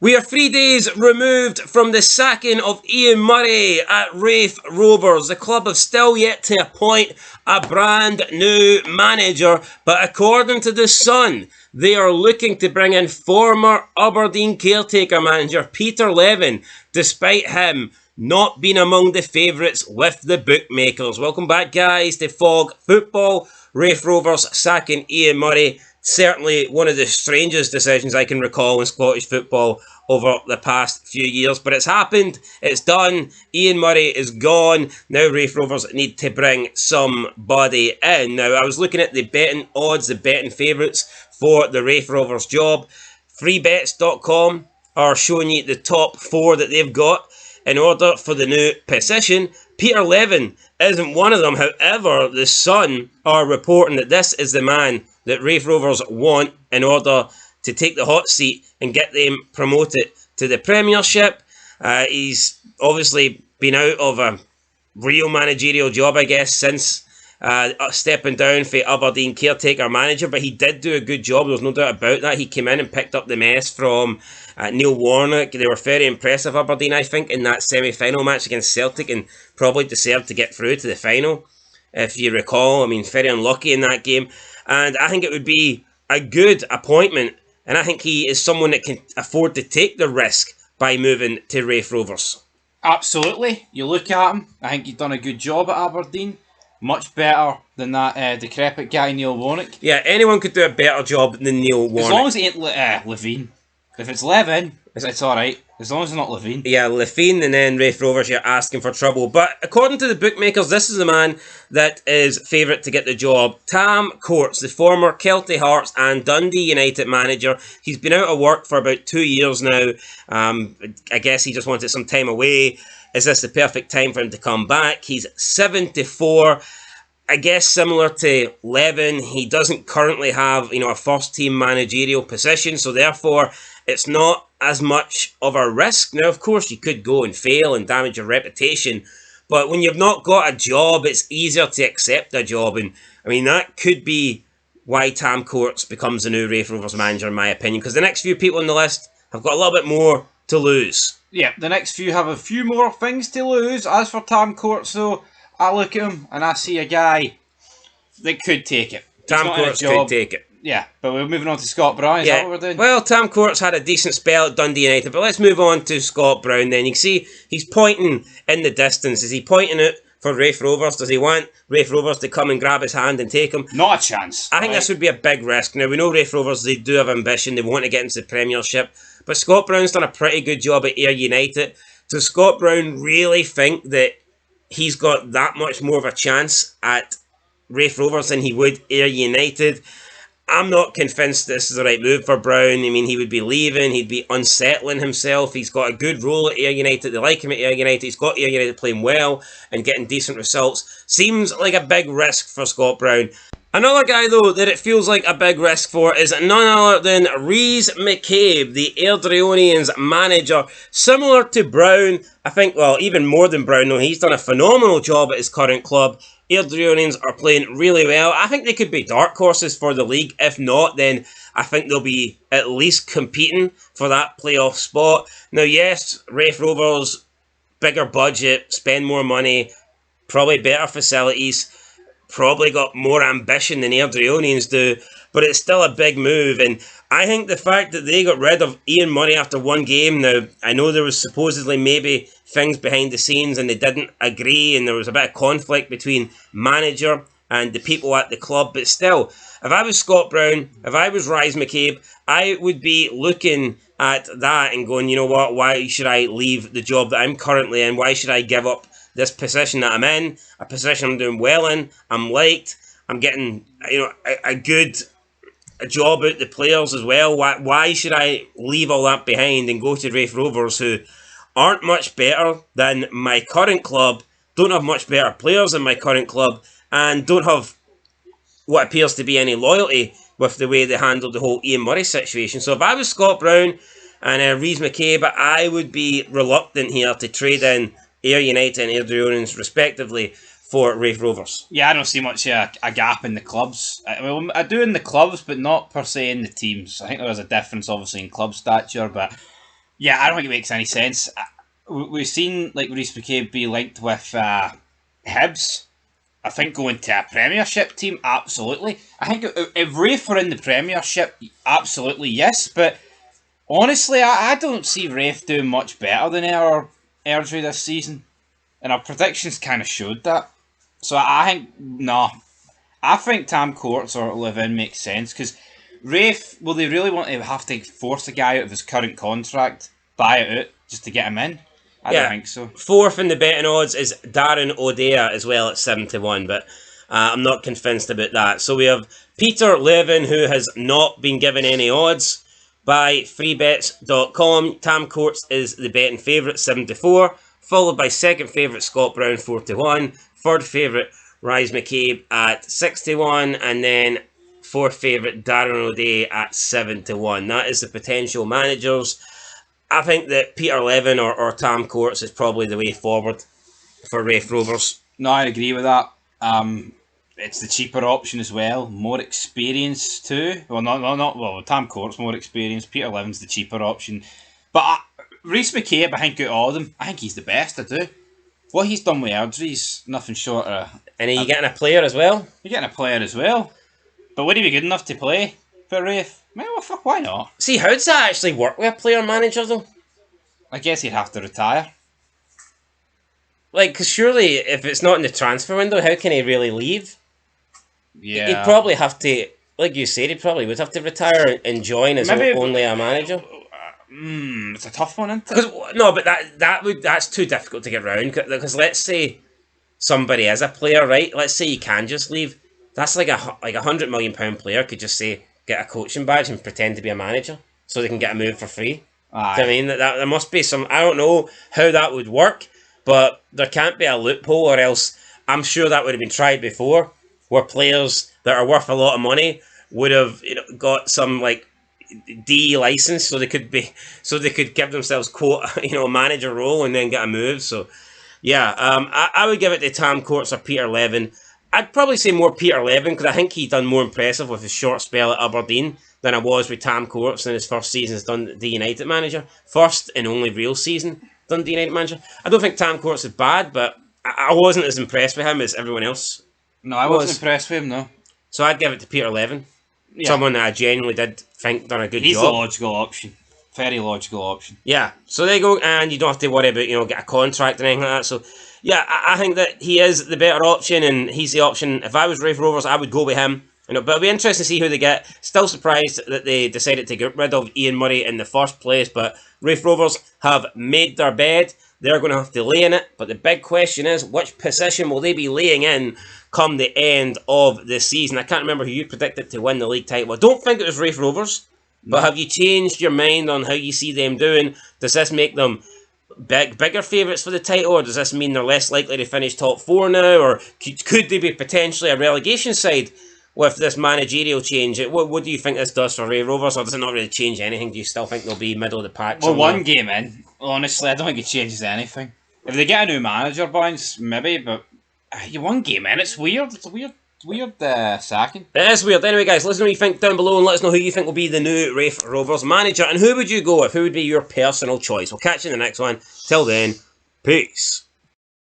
We are 3 days removed from the sacking of Ian Murray at Raith Rovers. The club have still yet to appoint a brand new manager, but according to The Sun, they are looking to bring in former Aberdeen caretaker manager Peter Leven, despite him not being among the favourites with the bookmakers. Welcome back, guys, to Fog Football. Raith Rovers sacking Ian Murray. Certainly one of the strangest decisions I can recall in Scottish football over the past few years. But it's happened. It's done. Ian Murray is gone. Now Raith Rovers need to bring somebody in. Now, I was looking at the betting odds, the betting favourites for the Raith Rovers job. Freebets.com are showing you the top 4 that they've got in order for the new position. Peter Leven isn't one of them. However, The Sun are reporting that this is the man that Raith Rovers want in order to take the hot seat and get them promoted to the Premiership. He's obviously been out of a real managerial job, I guess, since stepping down for Aberdeen caretaker manager, but he did do a good job. There's no doubt about that. He came in and picked up the mess from Neil Warnock. They were very impressive, Aberdeen, I think, in that semi-final match against Celtic, and probably deserved to get through to the final, if you recall. I mean, very unlucky in that game. And I think it would be a good appointment, and I think he is someone that can afford to take the risk by moving to Raith Rovers. Absolutely. You look at him, I think he's done a good job at Aberdeen. Much better than that decrepit guy, Neil Warnock. Yeah, anyone could do a better job than Neil Warnock. As long as it ain't Leven. If it's Leven, it's alright. As long as it's not Leven. Yeah, Leven and then Raith Rovers, you're asking for trouble. But according to the bookmakers, this is the man that is favourite to get the job. Tam Courts, the former Kelty Hearts and Dundee United manager. He's been out of work for about 2 years now. I guess he just wanted some time away. Is this the perfect time for him to come back? He's 74. I guess similar to Leven, he doesn't currently have, a first-team managerial position, so therefore it's not as much of a risk. Now, of course, you could go and fail and damage your reputation, but when you've not got a job, it's easier to accept a job, and I mean, that could be why Tam Courts becomes the new Raith Rovers manager, in my opinion, because the next few people on the list have got a little bit more to lose. Yeah, the next few have a few more things to lose. As for Tam Courts, though, I look at him and I see a guy that could take it. Tam Courts could take it. Yeah, but we're moving on to Scott Brown. Is that what we're doing? Well, Tam Courts had a decent spell at Dundee United, but let's move on to Scott Brown then. You can see he's pointing in the distance. Is he pointing it for Raith Rovers? Does he want Raith Rovers to come and grab his hand and take him? Not a chance. I think this would be a big risk. Now, we know Raith Rovers, they do have ambition. They want to get into the Premiership. But Scott Brown's done a pretty good job at Ayr United. Does Scott Brown really think that he's got that much more of a chance at Raith Rovers than he would Ayr United? I'm not convinced this is the right move for Brown. I mean, he would be leaving. He'd be unsettling himself. He's got a good role at Ayr United. They like him at Ayr United. He's got Ayr United playing well and getting decent results. Seems like a big risk for Scott Brown. Another guy, though, that it feels like a big risk for is none other than Rhys McCabe, the Airdrieonians manager. Similar to Brown, I think, well, even more than Brown, though, he's done a phenomenal job at his current club. Airdrieonians are playing really well. I think they could be dark horses for the league. If not, then I think they'll be at least competing for that playoff spot. Now, yes, Raith Rovers, bigger budget, spend more money, probably better facilities, probably got more ambition than Airdrieonians do, but it's still a big move. And I think the fact that they got rid of Ian Murray after one game, now I know there was supposedly maybe things behind the scenes and they didn't agree and there was a bit of conflict between manager and the people at the club, but still, if I was Scott Brown, if I was Rhys McCabe, I would be looking at that and going, you know what, why should I leave the job that I'm currently in? Why should I give up this position that I'm in, a position I'm doing well in, I'm liked, I'm getting a good job out the players as well. Why should I leave all that behind and go to Raith Rovers, who aren't much better than my current club, don't have much better players than my current club, and don't have what appears to be any loyalty with the way they handled the whole Ian Murray situation. So if I was Scott Brown and Rhys McCabe, I would be reluctant here to trade in Ayr United and Airdrieonians respectively for Raith Rovers. Yeah, I don't see much a gap in the clubs. I do in the clubs, but not per se in the teams. I think there is a difference, obviously, in club stature, but Yeah, I don't think it makes any sense. We've seen like Reece McCabe be linked with Hibs. I think going to a Premiership team, absolutely. I think if Raith were in the Premiership, absolutely yes. But honestly, I don't see Raith doing much better than our Airdrie this season, and our predictions kind of showed that. So I think no, I think Tam Courts or Leven makes sense because Rafe, will they really want to have to force a guy out of his current contract, buy it out just to get him in? I don't Yeah. think so. Fourth in the betting odds is Darren O'Dea as well at 7-1, but I'm not convinced about that. So we have Peter Leven, who has not been given any odds by freebets.com. Tam Courts is the betting favourite, 7-4, followed by second favourite Scott Brown, 4-1, third favourite Rise McCabe at 6-1, and then fourth favourite Darren O'Dea at 7-1. That is the potential managers. I think that Peter Leven or Tam Courts is probably the way forward for Raith Rovers. No, I agree with that. It's the cheaper option as well. More experience too. Well, not well. Tam Court's more experience. Peter Leven's the cheaper option. But Reece McCabe, I think out of all of them, I think he's the best. I do. What he's done with Airdrie's nothing short of. And are you getting a player as well? You're getting a player as well. But would he be good enough to play for Raith? Well, fuck, why not? See, how does that actually work with a player manager though? I guess he'd have to retire. Like, because surely if it's not in the transfer window, how can he really leave? Yeah. He'd probably have to, like you said, he probably would have to retire and join as only a manager. It's a tough one, isn't it? Because no, but that's too difficult to get round. Because let's say somebody is a player, right? Let's say you can just leave. That's like a £100 million player could just say get a coaching badge and pretend to be a manager, so they can get a move for free. Aye. Do you know what I mean that there must be some? I don't know how that would work, but there can't be a loophole, or else I'm sure that would have been tried before, where players that are worth a lot of money would have got some like D license, so they could give themselves quote a manager role and then get a move. So yeah, I would give it to Tam Courts or Peter Leven. I'd probably say more Peter Leven because I think he done more impressive with his short spell at Aberdeen than I was with Tam Courts in his first season as Dundee United manager. First and only real season Dundee United manager. I don't think Tam Courts is bad, but I wasn't as impressed with him as everyone else. No, I wasn't impressed with him, no. So I'd give it to Peter Leven. Yeah. Someone that I genuinely did think done a good job. He's the logical option. Very logical option. Yeah, so there you go, and you don't have to worry about, get a contract or anything like that. So, yeah, I think that he is the better option, and he's the option. If I was Raith Rovers, I would go with him. But it'll be interesting to see who they get. Still surprised that they decided to get rid of Ian Murray in the first place, but Raith Rovers have made their bed. They're going to have to lay in it, but the big question is, which position will they be laying in come the end of the season? I can't remember who you predicted to win the league title. I don't think it was Raith Rovers. But have you changed your mind on how you see them doing? Does this make them bigger favourites for the title, or does this mean they're less likely to finish top four now, or could they be potentially a relegation side with this managerial change? What do you think this does for Raith Rovers, or does it not really change anything? Do you still think they'll be middle of the pack? Well, one game in, honestly, I don't think it changes anything. If they get a new manager, bounce, maybe, but you one game in, it's weird. It's a weird sacking. It is weird. Anyway, guys, let us know what you think down below and let us know who you think will be the new Raith Rovers manager and who would you go with? Who would be your personal choice? We'll catch you in the next one. Till then, peace.